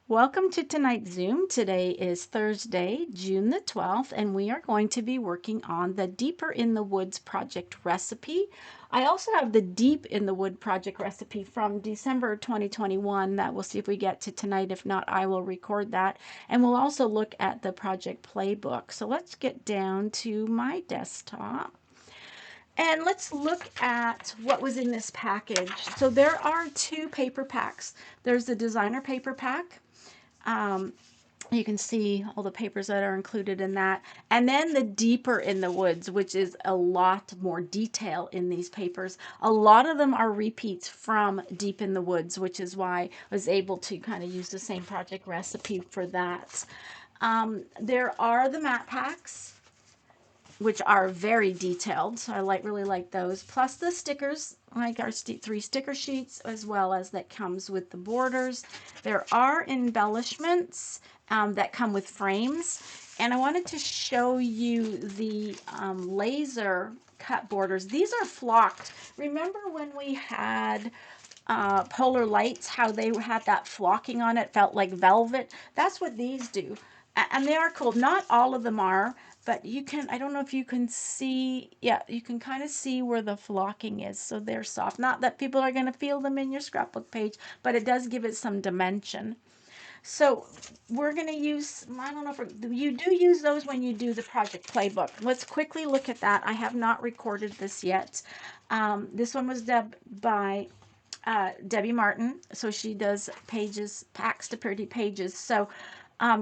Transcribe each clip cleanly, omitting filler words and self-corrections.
Welcome to tonight's Zoom. Today is Thursday, June the 12th, and we are going to be working on the Deeper in the Woods project recipe. I also have the Deep in the Wood project recipe from December 2021 that we'll see if we get to tonight. If not, I will record that. And we'll also look at the project playbook. So let's get down to my desktop. And let's look at what was in this package. So there are two paper packs. There's the designer paper pack. You can see all the papers that are included in that. And then the Deeper in the Woods, which is a lot more detail in these papers. A lot of them are repeats from Deep in the Woods, which is why I was able to kind of use the same project recipe for that. There are the matte packs, which are very detailed. So I really like those. Plus the stickers, like our three sticker sheets, as well as that comes with the borders. There are embellishments that come with frames. And I wanted to show you the laser cut borders. These are flocked. Remember when we had polar lights, how they had that flocking on it, felt like velvet? That's what these do. And they are cool. Not all of them are, but you can, I don't know if you can see, yeah, you can kind of see where the flocking is. So they're soft. Not that people are going to feel them in your scrapbook page, but it does give it some dimension. So we're going to use, I don't know if you do use those when you do the project playbook. Let's quickly look at that. I have not recorded this yet. This one was dubbed by Debbie Martin. So she does pages, packs to pretty pages. So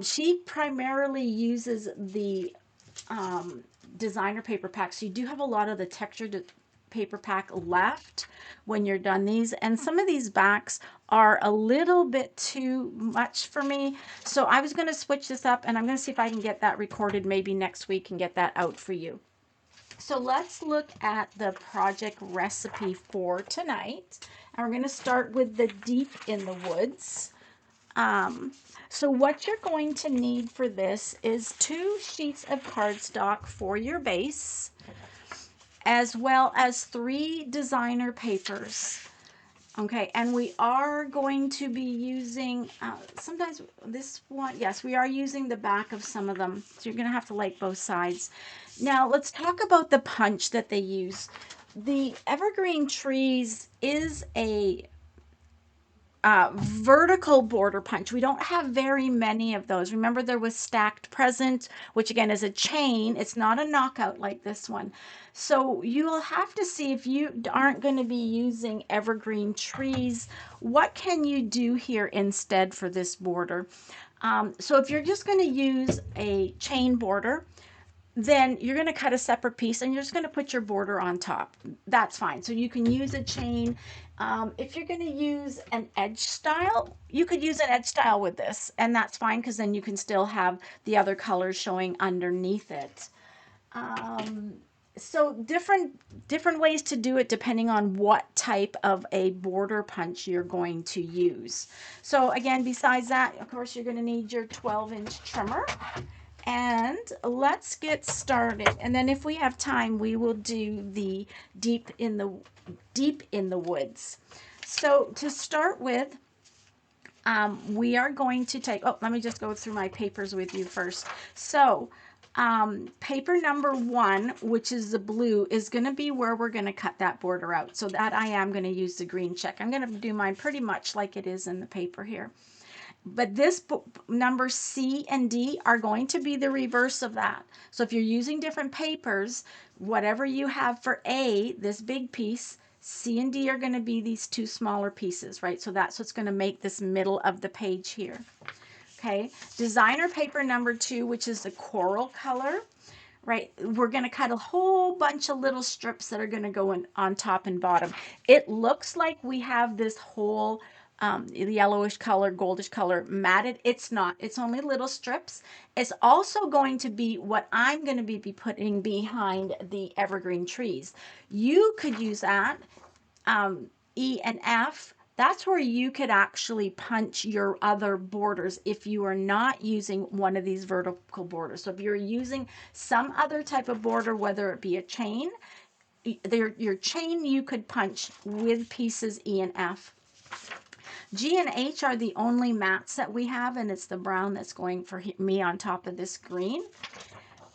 she primarily uses the designer paper packs. So you do have a lot of the textured paper pack left when you're done these, and some of these backs are a little bit too much for me, so I was going to switch this up, and I'm going to see if I can get that recorded maybe next week and get that out for you. So let's look at the project recipe for tonight, and we're going to start with the Deep in the Woods. So what you're going to need for this is 2 sheets of cardstock for your base, as well as 3 designer papers. Okay, and we are going to be using, sometimes this one, yes, we are using the back of some of them. So you're going to have to like both sides. Now let's talk about the punch that they use. The evergreen trees is a vertical border punch. We don't have very many of those. Remember, there was stacked present, which again is a chain. It's not a knockout like this one. So you'll have to see, if you aren't going to be using evergreen trees, what can you do here instead for this border? So if you're just going to use a chain border, then you're going to cut a separate piece and you're just going to put your border on top. That's fine. So you can use a chain. If you're going to use an edge style, you could use an edge style with this, and that's fine, because then you can still have the other colors showing underneath it. So different ways to do it depending on what type of a border punch you're going to use. So again, besides that, of course, you're going to need your 12-inch trimmer. And let's get started. And then if we have time, we will do the deep in the woods. So to start with, we are going to take, let me just go through my papers with you first. So paper number 1, which is the blue, is going to be where we're going to cut that border out. So that I am going to use the green check. I'm going to do mine pretty much like it is in the paper here. But this number C and D are going to be the reverse of that. So if you're using different papers, whatever you have for A, this big piece, C and D are going to be these 2 smaller pieces, right? So that's what's going to make this middle of the page here. Okay, designer paper number 2, which is the coral color, right? We're going to cut a whole bunch of little strips that are going to go in on top and bottom. It looks like we have this whole yellowish color, goldish color matted. It's not. It's only little strips. It's also going to be what I'm going to be putting behind the evergreen trees. You could use that, E and F. That's where you could actually punch your other borders if you are not using one of these vertical borders. So if you're using some other type of border, whether it be a chain, your chain you could punch with pieces E and F. G and H are the only mats that we have, and it's the brown that's going for me on top of this green.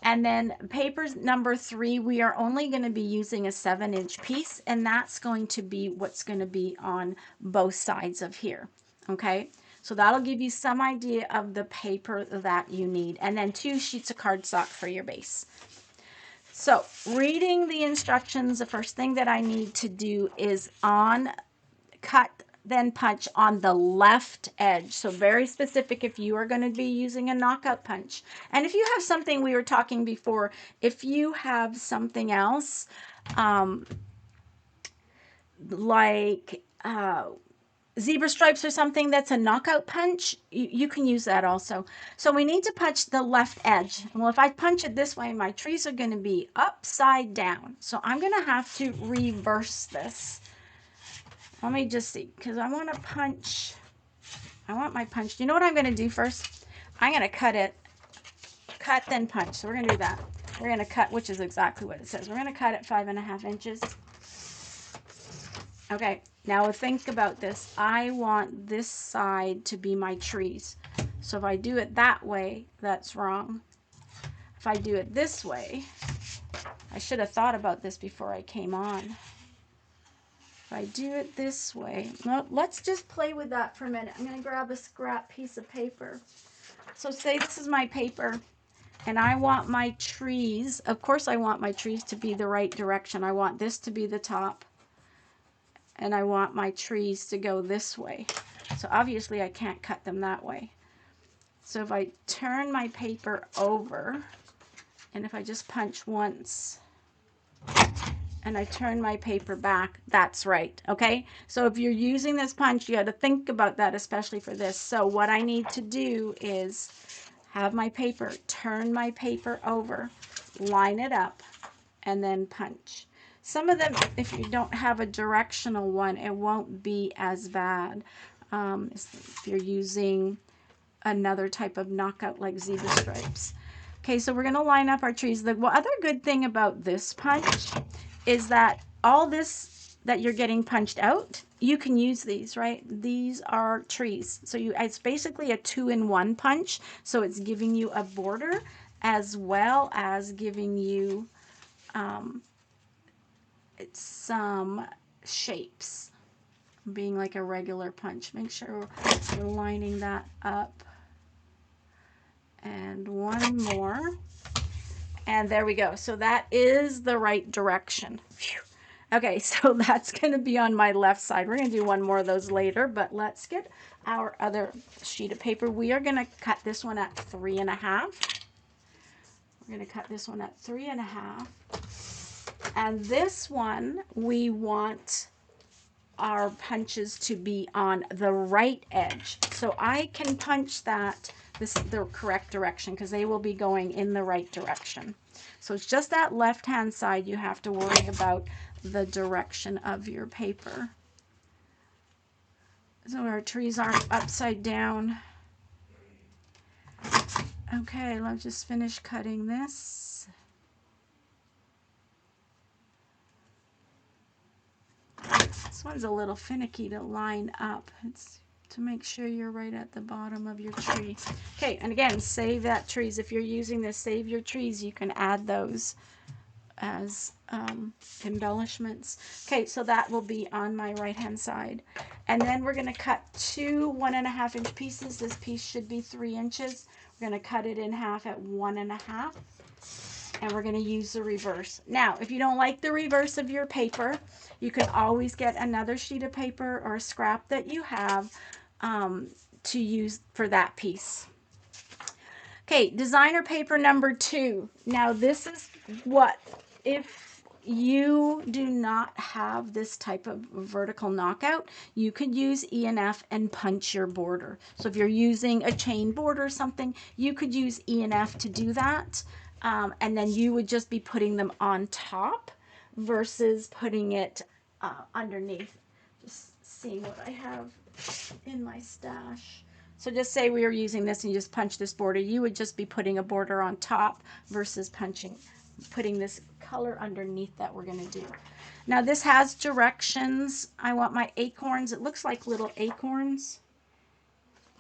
And then paper number 3, we are only going to be using a 7-inch piece, and that's going to be what's going to be on both sides of here. Okay, so that'll give you some idea of the paper that you need. And then 2 sheets of cardstock for your base. So reading the instructions, the first thing that I need to do is cut, then punch on the left edge. So very specific if you are going to be using a knockout punch. And if you have something, we were talking before, if you have something else, like zebra stripes or something that's a knockout punch, you can use that also. So we need to punch the left edge. Well, if I punch it this way, my trees are going to be upside down. So I'm going to have to reverse this. Let me just see, because I want to punch. I want my punch. Do you know what I'm going to do first? I'm going to cut it. Cut, then punch. So we're going to do that. We're going to cut, which is exactly what it says. We're going to cut at 5.5 inches. Okay, now think about this. I want this side to be my trees. So if I do it that way, that's wrong. If I do it this way, I should have thought about this before I came on. If I do it this way, well, let's just play with that for a minute. I'm going to grab a scrap piece of paper. So say this is my paper, and I want my trees. Of course, I want my trees to be the right direction. I want this to be the top, and I want my trees to go this way. So obviously, I can't cut them that way. So if I turn my paper over, and if I just punch once, and I turn my paper back, that's right, okay? So if you're using this punch, you got to think about that, especially for this. So what I need to do is have my paper, turn my paper over, line it up, and then punch. Some of them, if you don't have a directional one, it won't be as bad. If you're using another type of knockout like zebra stripes. Okay, so we're going to line up our trees. The other good thing about this punch is that all this that you're getting punched out, you can use these, right? These are trees. So it's basically a 2-in-1 punch. So it's giving you a border as well as giving you some shapes, being like a regular punch. Make sure we're lining that up. And one more. And there we go. So that is the right direction. Phew. Okay, so that's going to be on my left side. We're going to do one more of those later, but let's get our other sheet of paper. We are going to cut this one at 3.5. We're going to cut this one at 3.5. And this one, we want our punches to be on the right edge. So I can punch that the correct direction because they will be going in the right direction. So it's just that left-hand side you have to worry about the direction of your paper. So our trees aren't upside down. Okay, let's just finish cutting this. This one's a little finicky to line up. It's to make sure you're right at the bottom of your tree. Okay, and again, save that trees. If you're using this, save your trees. You can add those as embellishments. Okay, so that will be on my right-hand side. And then we're going to cut 2 1.5-inch pieces. This piece should be 3 inches. We're going to cut it in half at 1.5. And we're going to use the reverse. Now, if you don't like the reverse of your paper, you can always get another sheet of paper or a scrap that you have to use for that piece. Okay, designer paper number 2. Now, this is what, if you do not have this type of vertical knockout, you could use E&F and punch your border. So if you're using a chain border or something, you could use E&F to do that. And then you would just be putting them on top versus putting it underneath. Just seeing what I have in my stash. So just say we were using this and you just punch this border. You would just be putting a border on top versus putting this color underneath that we're going to do. Now this has directions. I want my acorns. It looks like little acorns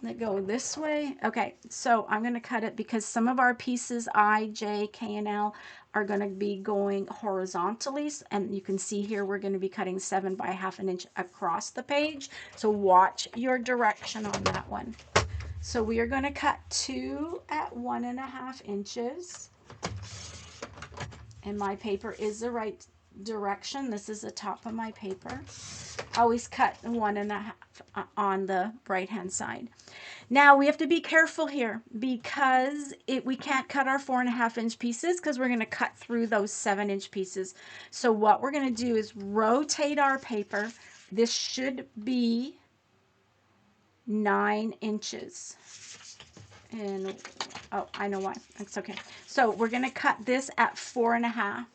that go this way. Okay, so I'm going to cut it because some of our pieces I, J, K, and L are going to be going horizontally. And you can see here we're going to be cutting 7 by 1/2 an inch across the page. So watch your direction on that one. So we are going to cut 2 at 1.5 inches. And my paper is the right direction. This is the top of my paper. Always cut 1.5 on the right hand side. Now we have to be careful here because we can't cut our 4.5 inch pieces because we're going to cut through those 7-inch pieces. So what we're going to do is rotate our paper. This should be 9 inches. And oh, I know why. It's okay. So we're going to cut this at 4.5.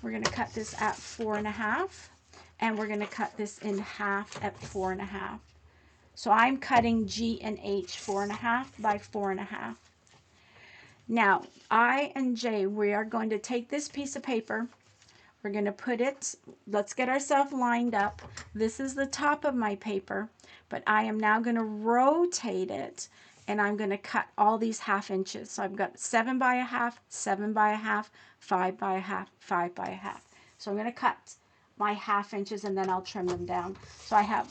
We're going to cut this at 4.5, and we're going to cut this in half at 4.5. So I'm cutting G and H 4.5 by 4.5. Now, I and J, we are going to take this piece of paper. We're going to put it, let's get ourselves lined up. This is the top of my paper, but I am now going to rotate it, and I'm going to cut all these 1/2 inches. So I've got 7 by 1/2, 7 by 1/2, 5 by 1/2, 5 by 1/2. So I'm going to cut my 1/2 inches, and then I'll trim them down. So I'm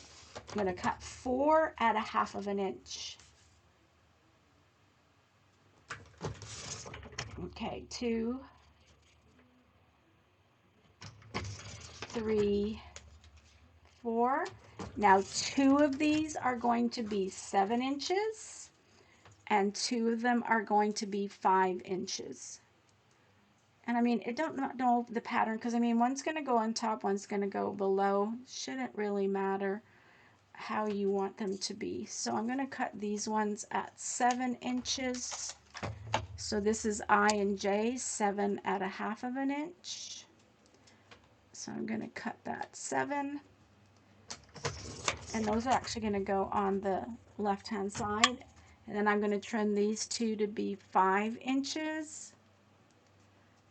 going to cut 4 at 1/2 of an inch. Okay, 2, 3, 4. Now 2 of these are going to be 7 inches, and 2 of them are going to be 5 inches. And I mean, I don't know the pattern because I mean, one's going to go on top, one's going to go below. Shouldn't really matter how you want them to be. So I'm going to cut these ones at 7 inches. So this is I and J, 7 at 1/2 of an inch. So I'm going to cut that 7. And those are actually going to go on the left hand side. And then I'm going to trim these 2 to be 5 inches.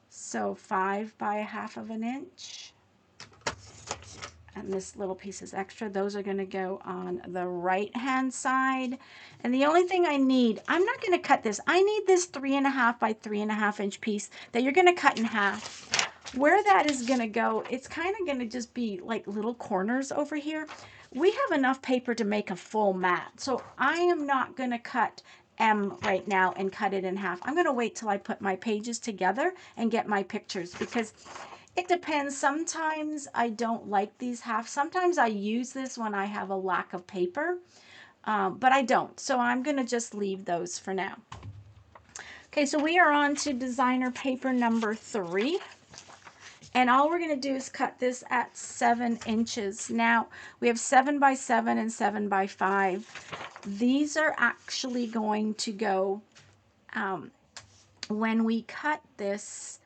So 5 by 1/2 of an inch. And this little piece is extra. Those are going to go on the right hand side. And the only thing I need, I'm not going to cut this. I need this 3.5 by 3.5 inch piece that you're going to cut in half. Where that is going to go, it's kind of going to just be like little corners over here. We have enough paper to make a full mat. So I am not going to cut M right now and cut it in half. I'm going to wait till I put my pages together and get my pictures because it depends. Sometimes I don't like these halves. Sometimes I use this when I have a lack of paper, but I don't. So I'm going to just leave those for now. Okay, so we are on to designer paper number 3. And all we're going to do is cut this at 7 inches. Now, we have 7 by 7 and 7 by 5. These are actually going to go, when we cut this,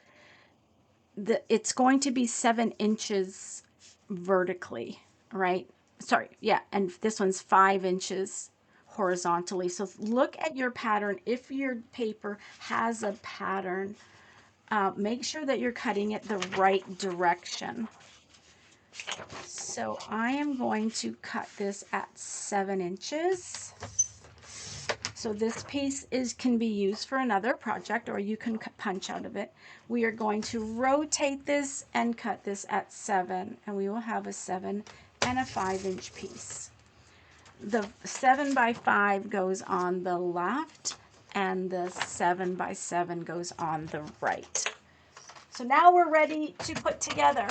it's going to be 7 inches vertically, right? Sorry, yeah, and this one's 5 inches horizontally. So look at your pattern. If your paper has a pattern, make sure that you're cutting it the right direction. So I am going to cut this at 7 inches. So this piece can be used for another project, or you can punch out of it. We are going to rotate this and cut this at 7, and we will have a 7 and a 5 inch piece. The 7 by 5 goes on the left, and the 7 by 7 goes on the right. So now we're ready to put together.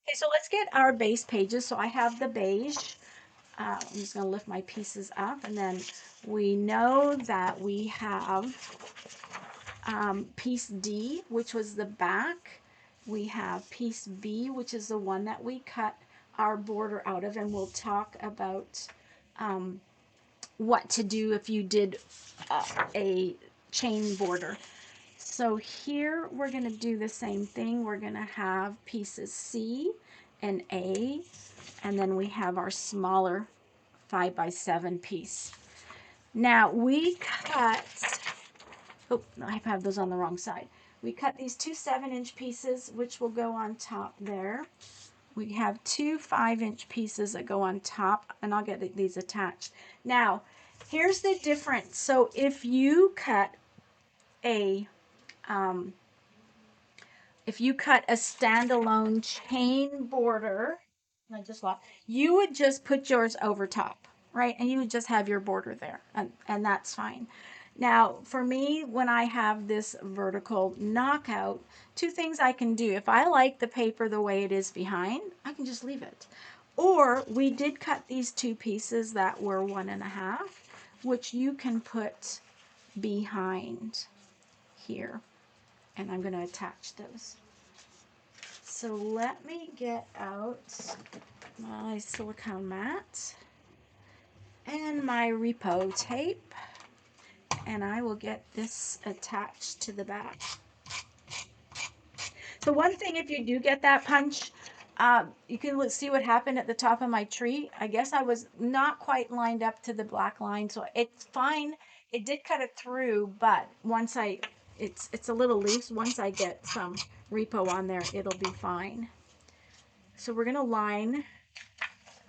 Okay, so let's get our base pages. So I have the beige. I'm just going to lift my pieces up, and then we know that we have piece D, which was the back. We have piece B, which is the one that we cut our border out of, and we'll talk about what to do if you did a chain border. So here we're going to do the same thing. We're going to have pieces C and A, and then we have our smaller 5 by 7 piece. Now we cut Oh, I have those on the wrong side. We cut these two 7-inch pieces, which will go on top there. We have two 5-inch pieces that go on top, and I'll get these attached. Now, here's the difference. So if you cut a standalone chain border, I just lost, you would just put yours over top, right? And you would just have your border there, and that's fine. Now, for me, when I have this vertical knockout, two things I can do. If I like the paper the way it is behind, I can just leave it. Or we did cut these two pieces that were 1.5, which you can put behind here. And I'm going to attach those. So let me get out my silicone mat and my repo tape, and I will get this attached to the back. So one thing, if you do get that punch, you can see what happened at the top of my tree. I guess I was not quite lined up to the black line, so it's fine. It did cut it through, but once it's a little loose. Once I get some repo on there, it'll be fine. So we're going to line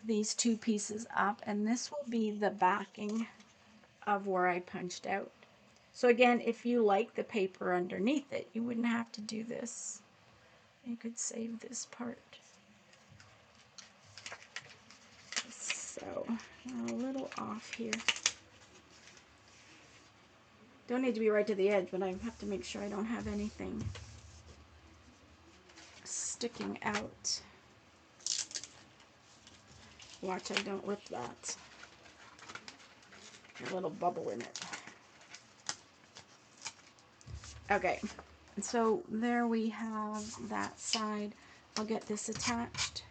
these two pieces up, and this will be the backing of where I punched out. So again, if you like the paper underneath it, you wouldn't have to do this. You could save this part. So a little off here. Don't need to be right to the edge, but I have to make sure I don't have anything sticking out. Watch, I don't rip that. A little bubble in it. Okay, so there we have that side. I'll get this attached.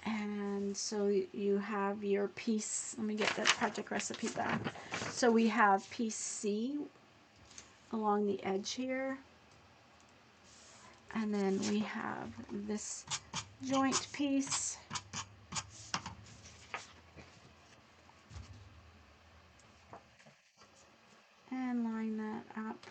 And so you have your piece. Let me get the project recipe back. So we have piece C along the edge here. And then we have this joint piece. And line that up.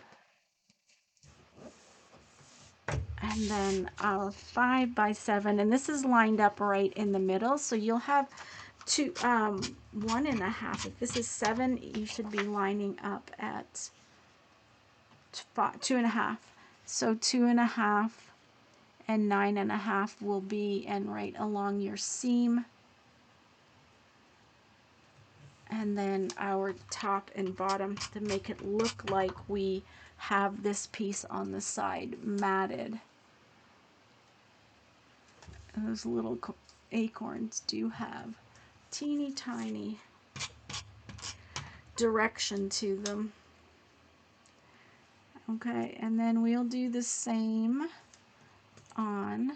And then our 5x7, and this is lined up right in the middle, so you'll have 1.5. If this is 7, you should be lining up at 2.5. So 2.5 and 9.5 will be and right along your seam. And then our top and bottom to make it look like we have this piece on the side matted. And those little acorns do have teeny tiny direction to them. Okay, and then we'll do the same on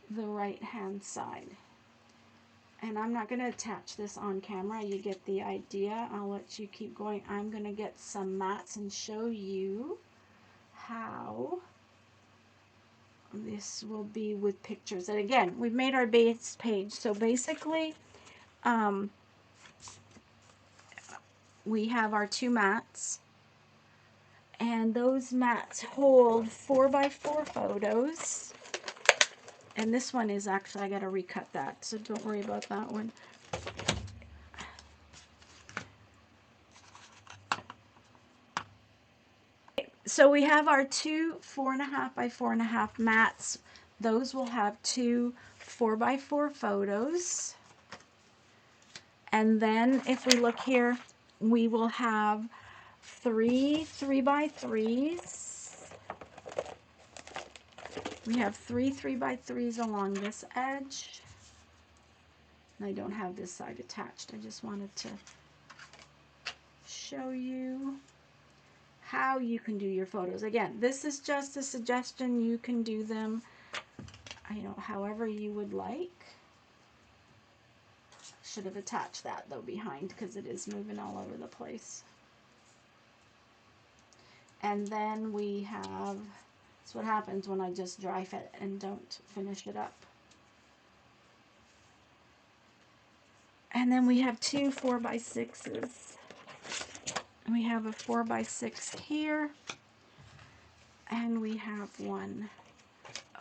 the right hand side. And I'm not going to attach this on camera, you get the idea. I'll let you keep going. I'm going to get some mats and show you how this will be with pictures. And again, we've made our base page. So basically, we have our two mats. And those mats hold 4x4 photos. And this one is actually, I got to recut that. So don't worry about that one. So we have our two 4.5 by 4.5 mats. Those will have two 4x4 photos. And then if we look here, we will have three 3x3s. We have three 3x3s along this edge. And I don't have this side attached. I just wanted to show you how you can do your photos. Again, this is just a suggestion. You can do them, however you would like. Should have attached that though behind because it is moving all over the place. And then we have, that's what happens when I just dry fit and don't finish it up. And then we have two 4x6s. We have a 4x6 here, and we have one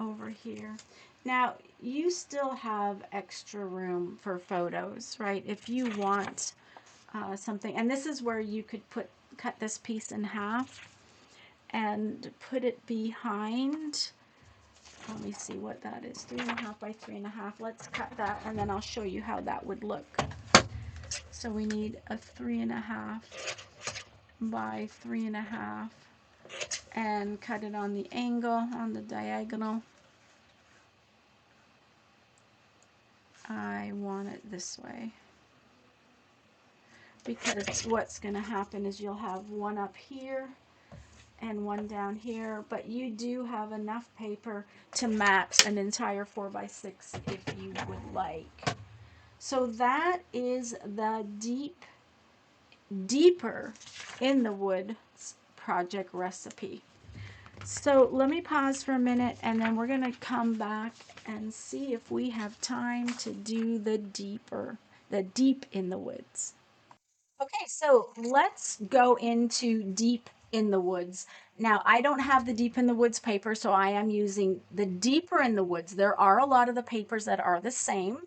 over here. Now, you still have extra room for photos, right? If you want something, and this is where you could cut this piece in half and put it behind. Let me see what that is, 3.5 by 3.5. Let's cut that, and then I'll show you how that would look. So we need a 3.5 by 3.5, and cut it on the angle, on the diagonal. I want it this way, because what's going to happen is you'll have one up here and one down here, but you do have enough paper to match an entire 4x6 if you would like. So that is the deeper in the woods project recipe. So let me pause for a minute, and then we're going to come back and see if we have time to do the deep in the woods. Okay, so let's go into deep in the woods. Now, I don't have the deep in the woods paper, so I am using the deeper in the woods. There are a lot of the papers that are the same,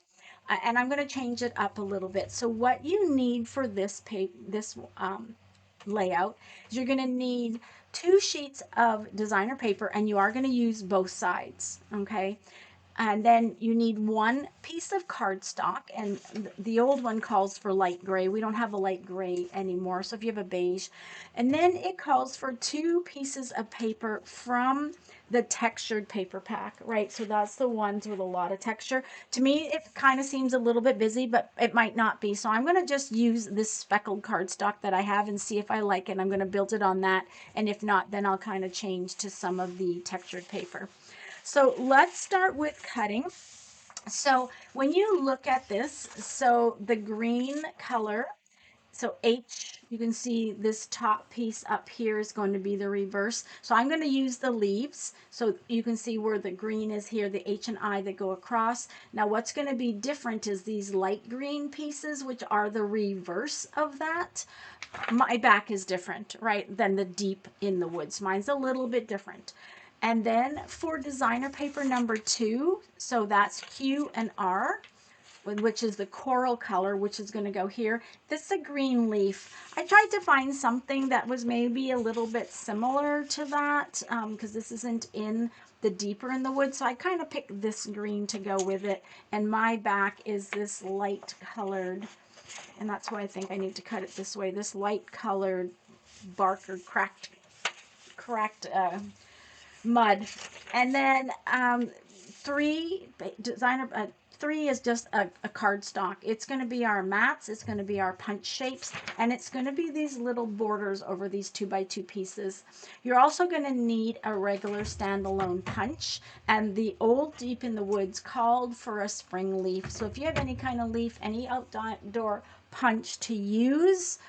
and I'm going to change it up a little bit. So what you need for this layout is you're going to need 2 sheets of designer paper, and you are going to use both sides, okay? And then you need 1 piece of cardstock, and the old one calls for light gray. We don't have a light gray anymore, so if you have a beige. And then it calls for 2 pieces of paper from the textured paper pack, right? So that's the ones with a lot of texture. To me, it kind of seems a little bit busy, but it might not be. So I'm going to just use this speckled cardstock that I have and see if I like it. I'm going to build it on that, and if not, then I'll kind of change to some of the textured paper. So let's start with cutting. So when you look at this, so the green color, so H, you can see this top piece up here is going to be the reverse. So I'm going to use the leaves. So you can see where the green is here, the H and I that go across. Now what's going to be different is these light green pieces, which are the reverse of that. My back is different, right, than the deep in the woods. Mine's a little bit different. And then for designer paper number 2, so that's Q and R, which is the coral color, which is going to go here. This is a green leaf. I tried to find something that was maybe a little bit similar to that, because this isn't in the deeper in the woods, so I kind of picked this green to go with it. And my back is this light colored, and that's why I think I need to cut it this way, this light colored bark or cracked mud. And then 3 designer 3 is just a cardstock. It's going to be our mats, it's going to be our punch shapes, and it's going to be these little borders over these 2x2 pieces. You're also going to need a regular standalone punch, and the old Deep in the Woods called for a spring leaf. So if you have any kind of leaf, any outdoor punch to use,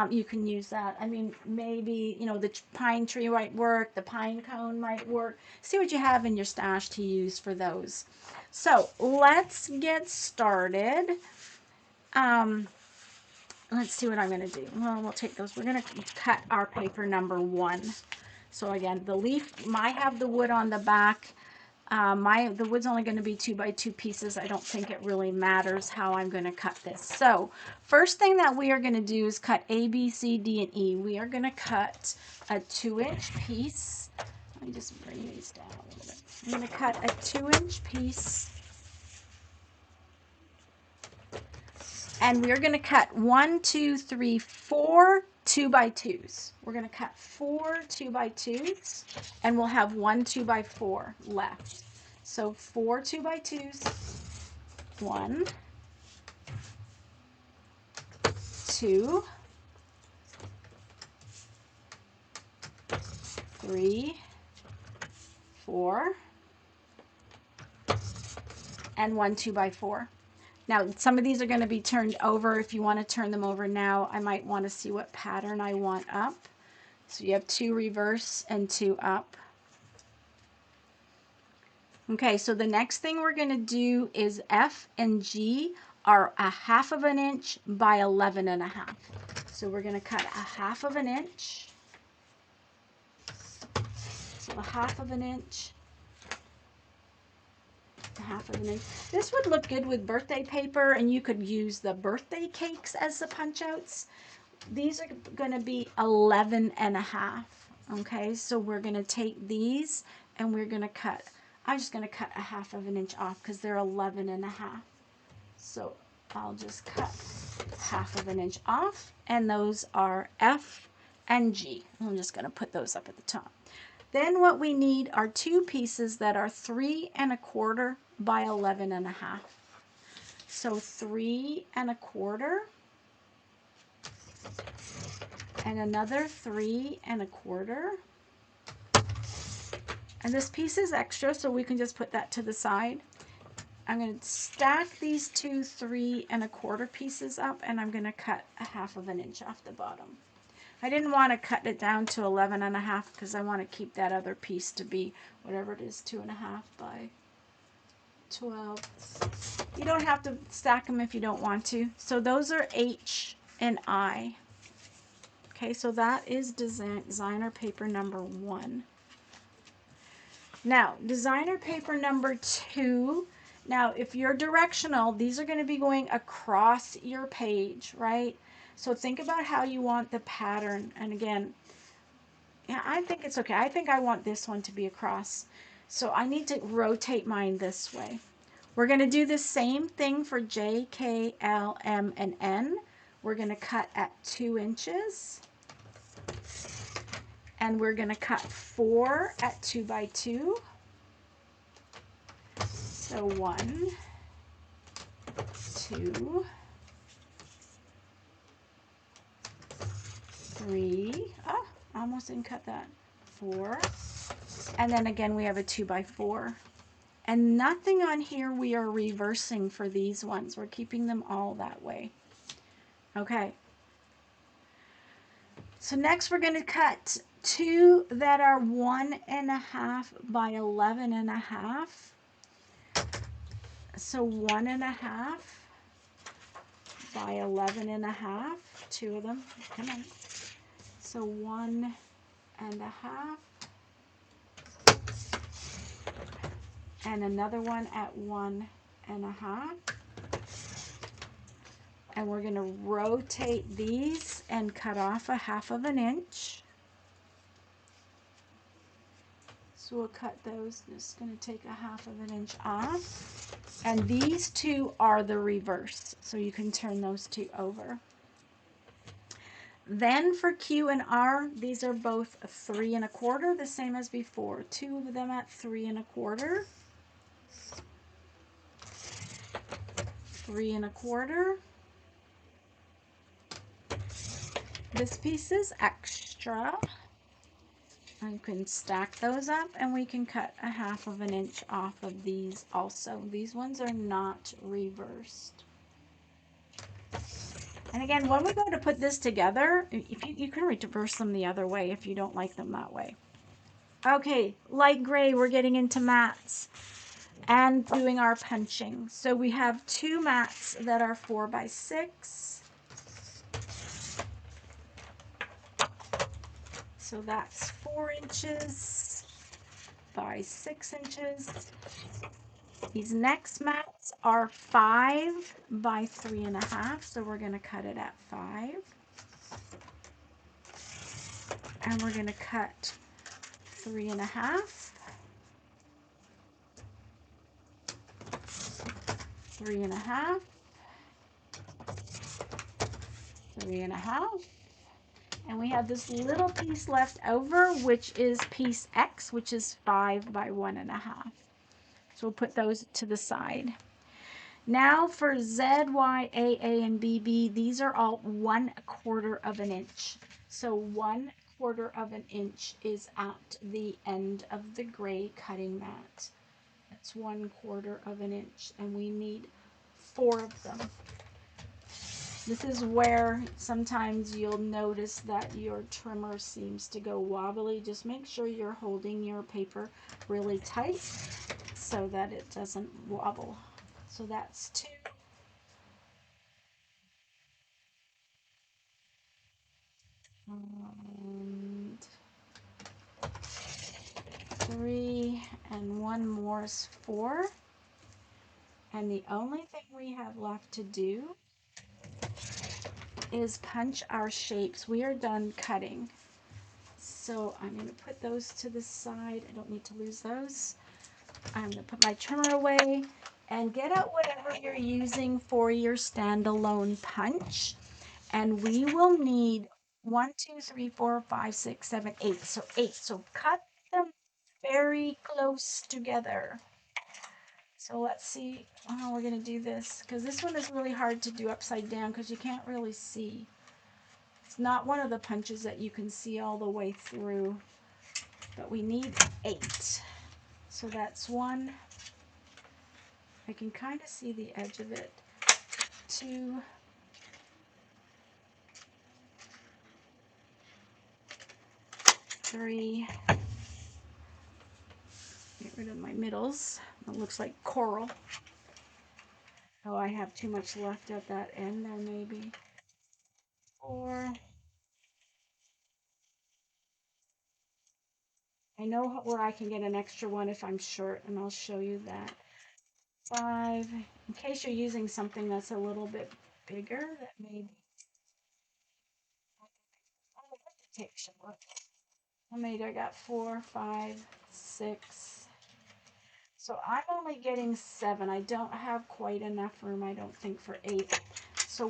you can use that. I mean, maybe, the pine tree might work, the pine cone might work. See what you have in your stash to use for those. So let's get started. Let's see what I'm going to do. Well, we'll take those. We're going to cut our paper number 1. So again, the leaf might have the wood on the back. The wood's only going to be 2x2 pieces. I don't think it really matters how I'm going to cut this. So first thing that we are going to do is cut A, B, C, D, and E. We are going to cut a 2-inch piece. Let me just bring these down a little bit. I'm going to cut a 2-inch piece. And we're going to cut 1, 2, 3, 4 2x2s. We're going to cut 4 2x2s, and we'll have 1 2x4 left. So 4 2x2s. 1, 2, 3, 4, and 1 2x4. Now, some of these are going to be turned over. If you want to turn them over now, I might want to see what pattern I want up. So you have 2 reverse and 2 up. Okay, so the next thing we're going to do is F and G are 1/2 of an inch by 11.5. So we're going to cut 1/2 of an inch. So 1/2 of an inch. 1/2 of an inch. This would look good with birthday paper, and you could use the birthday cakes as the punch outs. These are going to be 11.5. Okay, so we're going to take these and we're going to cut. I'm just going to cut 1/2 of an inch off because they're 11.5. So I'll just cut 1/2 of an inch off, and those are F and G. I'm just going to put those up at the top. Then what we need are 2 pieces that are 3 1/4 by 11.5. So 3 1/4 and another 3 1/4. And this piece is extra, so we can just put that to the side. I'm going to stack these 2 3 1/4 pieces up, and I'm going to cut 1/2 of an inch off the bottom. I didn't want to cut it down to 11.5 because I want to keep that other piece to be whatever it is, 2.5 by 12. You don't have to stack them if you don't want to. So those are H and I. Okay, so that is designer paper number 1. Now, designer paper number 2. Now, if you're directional, these are going to be going across your page, right? So think about how you want the pattern. And again, yeah, I think it's okay. I think I want this one to be across. So I need to rotate mine this way. We're going to do the same thing for J, K, L, M, and N. We're going to cut at 2 inches. And we're going to cut 4 at 2 by 2. So 1, 2, 3, oh, almost didn't cut that, 4, and then again we have a 2 by 4. And nothing on here we are reversing for these ones. We're keeping them all that way. Okay. So next we're going to cut 2 that are 1.5 by 11.5. So 1.5 by 11.5. 2 of them. Come on. So 1.5. And another one at 1.5. And we're going to rotate these and cut off 1/2 of an inch. So we'll cut those. Just going to take 1/2 of an inch off. And these 2 are the reverse. So you can turn those 2 over. Then for Q and R, these are both 3 1/4, the same as before. 2 of them at 3 1/4. 3 1/4. This piece is extra. You can stack those up, and we can cut 1/2 of an inch off of these also. These ones are not reversed. And again, when we go to put this together, if you can reverse them the other way if you don't like them that way. Okay, light gray, we're getting into mats and doing our punching. So we have 2 mats that are 4 by 6. So that's 4 inches by 6 inches. These next mats are 5 by 3.5. So we're going to cut it at 5. And we're going to cut 3.5. 3.5. 3.5. And we have this little piece left over, which is piece X, which is 5 by 1.5. So we'll put those to the side. Now for Z, Y, A, and BB, these are all 1/4 of an inch. So 1/4 of an inch is at the end of the gray cutting mat. That's 1/4 of an inch, and we need 4 of them. This is where sometimes you'll notice that your trimmer seems to go wobbly. Just make sure you're holding your paper really tight so that it doesn't wobble. So that's 2. And three, and one more is four. And the only thing we have left to do is punch our shapes. We are done cutting. So I'm going to put those to the side. I don't need to lose those. I'm going to put my trimmer away and get out whatever you're using for your standalone punch. And we will need 1, 2, 3, 4, 5, 6, 7, 8. So 8. So cut them very close together. So let's see how we're going to do this, because this one is really hard to do upside down because you can't really see. It's not one of the punches that you can see all the way through, but we need 8. So that's 1. I can kind of see the edge of it. 2, 3. Get rid of my middles. It looks like coral. Oh, I have too much left at that end there, maybe. 4. I know where I can get an extra one if I'm short, and I'll show you that. 5. In case you're using something that's a little bit bigger, that may be. Oh, what the tape should look. How many do I got? 4, 5, 6. So I'm only getting 7. I don't have quite enough room, I don't think, for 8. So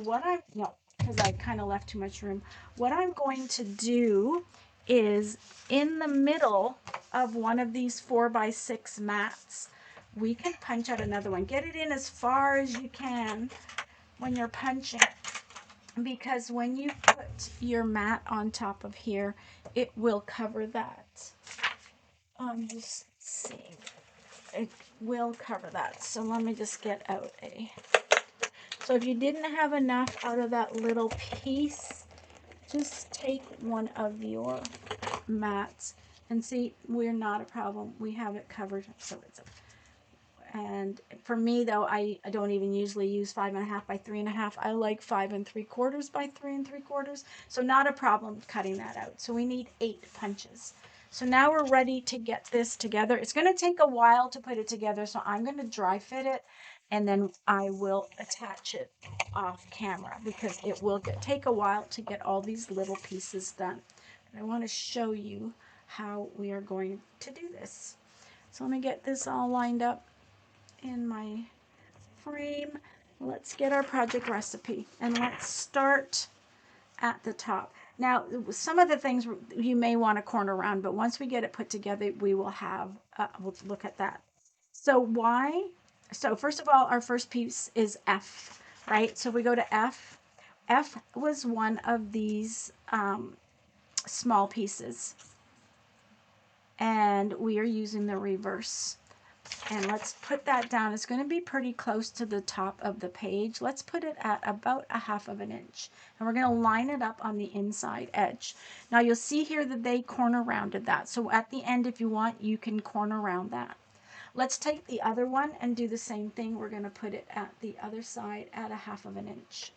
no, because I kind of left too much room. What I'm going to do is in the middle of one of these 4x6 mats, we can punch out another one. Get it in as far as you can when you're punching, because when you put your mat on top of here, it will cover that. Just see. It will cover that. So let me just get out a. So if you didn't have enough out of that little piece, just take one of your mats and see, we're not a problem. We have it covered. So it's and for me though, I don't even usually use 5.5 by 3.5. I like 5 3/4 by 3 3/4. So not a problem cutting that out. So we need 8 punches. So now we're ready to get this together. It's going to take a while to put it together, so I'm going to dry fit it, and then I will attach it off camera because it will take a while to get all these little pieces done. And I want to show you how we are going to do this. So let me get this all lined up in my frame. Let's get our project recipe, and let's start at the top. Now, some of the things you may want to corner around, but once we get it put together, we will have, we'll look at that. So why? So first of all, our first piece is F, right? So we go to F. F was one of these small pieces, and we are using the reverse. And let's put that down. It's going to be pretty close to the top of the page. Let's put it at about 1/2 inch. And we're going to line it up on the inside edge. Now you'll see here that they corner rounded that. So at the end, if you want, you can corner round that. Let's take the other one and do the same thing. We're going to put it at the other side at 1/2 inch.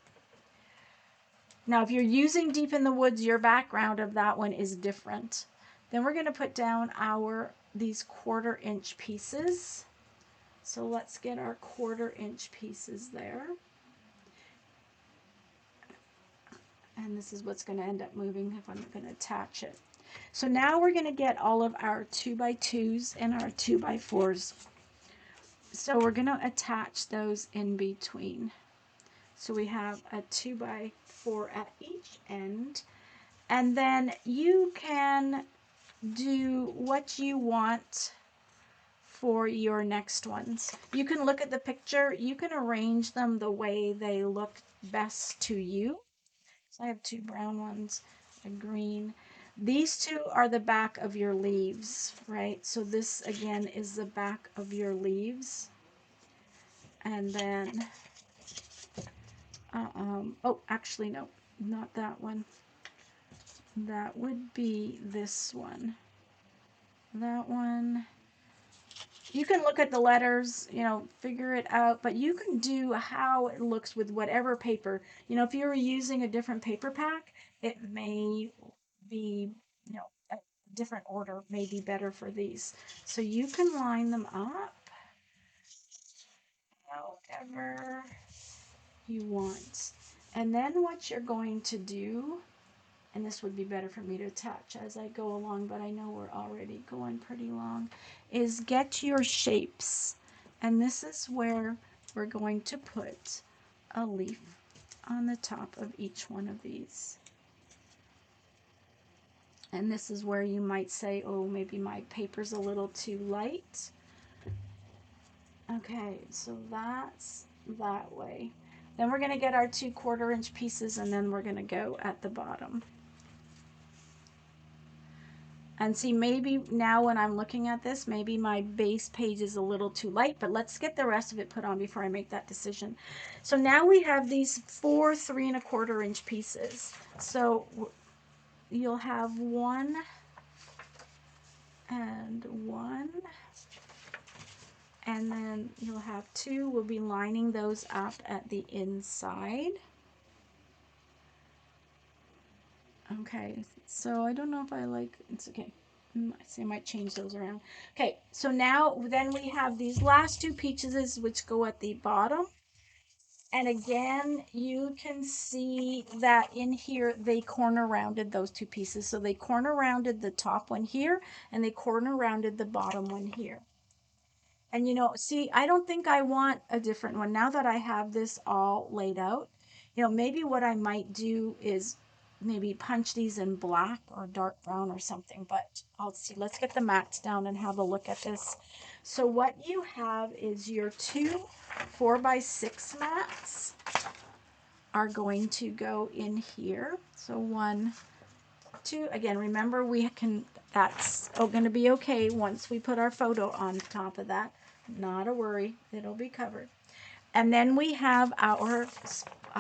Now, if you're using Deep in the Woods, your background of that one is different. Then we're going to put down these 1/4 inch pieces. So let's get our 1/4 inch pieces there. And this is what's going to end up moving if I'm going to attach it. So now we're going to get all of our 2x2s and our 2x4s. So we're going to attach those in between. So we have a 2x4 at each end. And then you can do what you want for your next ones. You can look at the picture, you can arrange them the way they look best to you. So I have 2 brown ones, a green. These 2 are the back of your leaves, right? So this again is the back of your leaves. And then, oh, actually, no, not that one. That would be this one. That one. You can look at the letters, figure it out, but you can do how it looks with whatever paper. If you were using a different paper pack, it may be, a different order may be better for these. So you can line them up however you want. And then what you're going to do, and this would be better for me to attach as I go along, but I know we're already going pretty long, is get your shapes. And this is where we're going to put a leaf on the top of each one of these. And this is where you might say, oh, maybe my paper's a little too light. Okay, so that's that way. Then we're going to get our 2/4 inch pieces, and then we're going to go at the bottom. And see, maybe now when I'm looking at this, maybe my base page is a little too light, but let's get the rest of it put on before I make that decision. So now we have these 4 3¼ inch pieces. So you'll have 1 and 1, and then you'll have 2. We'll be lining those up at the inside. Okay, so I don't know if I like, it's okay. I might change those around. Okay, so now then we have these last 2 pieces which go at the bottom. And again, you can see that in here they corner rounded those 2 pieces. So they corner rounded the top one here, and they corner rounded the bottom one here. And see, I don't think I want a different one. Now that I have this all laid out, maybe what I might do is maybe punch these in black or dark brown or something, but I'll see. Let's get the mats down and have a look at this. So what you have is your 2 4x6 mats are going to go in here. So 1, 2, again, remember that's going to be okay once we put our photo on top of that. Not a worry, it'll be covered. And then we have our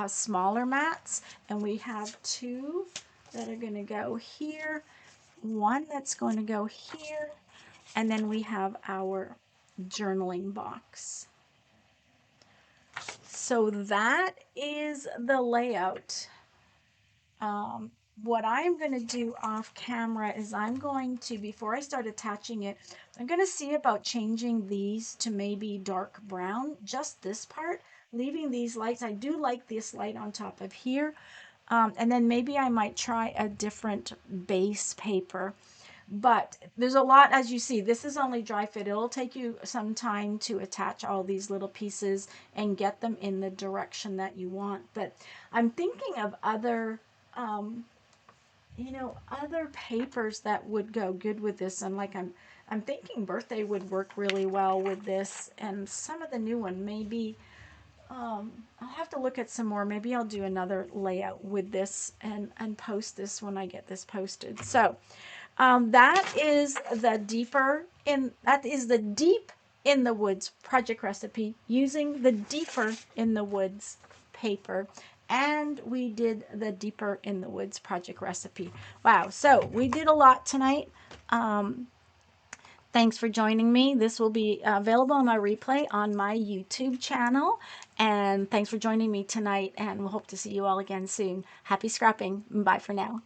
smaller mats, and we have 2 that are going to go here, 1 that's going to go here, and then we have our journaling box. So that is the layout. What I'm going to do off camera is I'm going to, before I start attaching it, I'm going to see about changing these to maybe dark brown, just this part, leaving these lights. I do like this light on top of here. And then maybe I might try a different base paper. But there's a lot, as you see, this is only dry fit. It'll take you some time to attach all these little pieces and get them in the direction that you want. But I'm thinking of other other papers that would go good with this. And like I'm thinking birthday would work really well with this, and some of the new one maybe. I'll have to look at some more. Maybe I'll do another layout with this and post this when I get this posted. So that is the deep in the woods project recipe using the deeper in the woods paper. And we did the deeper in the woods project recipe. Wow. So we did a lot tonight. Thanks for joining me. This will be available on my replay on my YouTube channel. And thanks for joining me tonight. And we'll hope to see you all again soon. Happy scrapping. Bye for now.